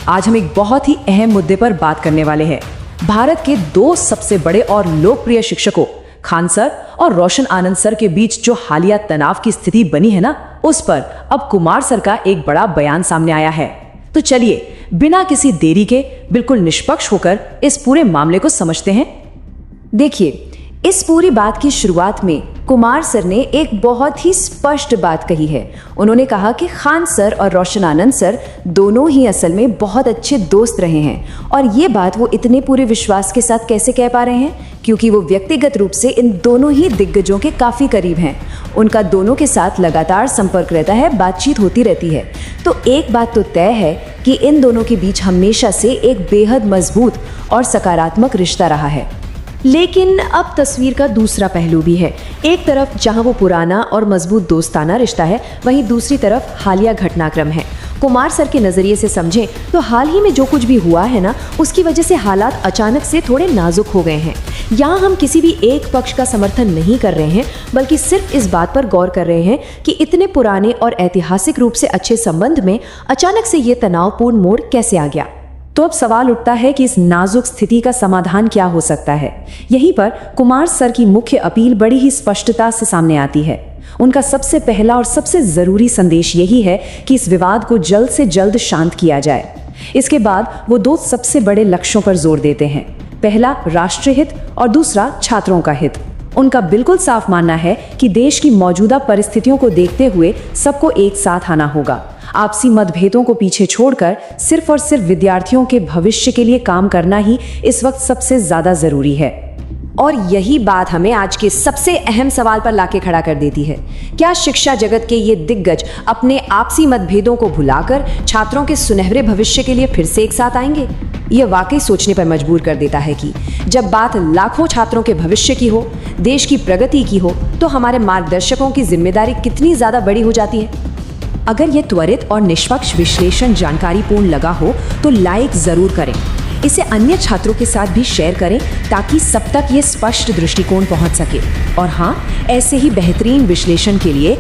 आज हम एक बहुत ही अहम मुद्दे पर बात करने वाले हैं। भारत के दो सबसे बड़े और लोकप्रिय शिक्षकों खान सर और रोशन आनंद सर के बीच जो हालिया तनाव की स्थिति बनी है ना, उस पर अब कुमार सर का एक बड़ा बयान सामने आया है। तो चलिए बिना किसी देरी के बिल्कुल निष्पक्ष होकर इस पूरे मामले को समझते हैं। देखिए, इस पूरी बात की शुरुआत में कुमार सर ने एक बहुत ही स्पष्ट बात कही है। उन्होंने कहा कि खान सर और रोशन आनंद सर दोनों ही असल में बहुत अच्छे दोस्त रहे हैं, और ये बात वो इतने पूरे विश्वास के साथ कैसे कह पा रहे हैं, क्योंकि वो व्यक्तिगत रूप से इन दोनों ही दिग्गजों के काफ़ी करीब हैं। उनका दोनों के साथ लगातार संपर्क रहता है, बातचीत होती रहती है। तो एक बात तो तय है कि इन दोनों के बीच हमेशा से एक बेहद मजबूत और सकारात्मक रिश्ता रहा है। लेकिन अब तस्वीर का दूसरा पहलू भी है। एक तरफ जहां वो पुराना और मजबूत दोस्ताना रिश्ता है, वहीं दूसरी तरफ हालिया घटनाक्रम है। कुमार सर के नज़रिए से समझें तो हाल ही में जो कुछ भी हुआ है ना, उसकी वजह से हालात अचानक से थोड़े नाजुक हो गए हैं। यहाँ हम किसी भी एक पक्ष का समर्थन नहीं कर रहे हैं, बल्कि सिर्फ इस बात पर गौर कर रहे हैं कि इतने पुराने और ऐतिहासिक रूप से अच्छे संबंध में अचानक से ये तनावपूर्ण मोड़ कैसे आ गया। तो अब सवाल उठता है कि इस नाजुक स्थिति का समाधान क्या हो सकता है। यहीं पर कुमार सर की मुख्य अपील बड़ी ही स्पष्टता से सामने आती है। उनका सबसे पहला और सबसे जरूरी संदेश यही है कि इस विवाद को जल्द से जल्द शांत किया जाए। इसके बाद वो दो सबसे बड़े लक्ष्यों पर जोर देते हैं। पहला राष्ट्रीय हित और दूसरा छात्रों का हित। उनका बिल्कुल साफ मानना है कि देश की मौजूदा परिस्थितियों को देखते हुए सबको एक साथ आना होगा। आपसी मतभेदों को पीछे छोड़कर सिर्फ और सिर्फ विद्यार्थियों के भविष्य के लिए काम करना ही इस वक्त सबसे ज्यादा जरूरी है। और यही बात हमें आज के सबसे अहम सवाल पर लाके खड़ा कर देती है। क्या शिक्षा जगत के ये दिग्गज अपने आपसी मतभेदों को भुलाकर छात्रों के सुनहरे भविष्य के लिए फिर से एक साथ आएंगे? ये वाकई सोचने पर मजबूर कर देता है कि जब बात लाखों छात्रों के भविष्य की हो, देश की प्रगति की हो, तो हमारे मार्गदर्शकों की जिम्मेदारी कितनी ज्यादा बड़ी हो जाती है। अगर ये त्वरित और निष्पक्ष विश्लेषण जानकारीपूर्ण लगा हो तो लाइक जरूर करें। इसे अन्य छात्रों के साथ भी शेयर करें ताकि सब तक ये स्पष्ट दृष्टिकोण पहुंच सके। और हाँ, ऐसे ही बेहतरीन विश्लेषण के लिए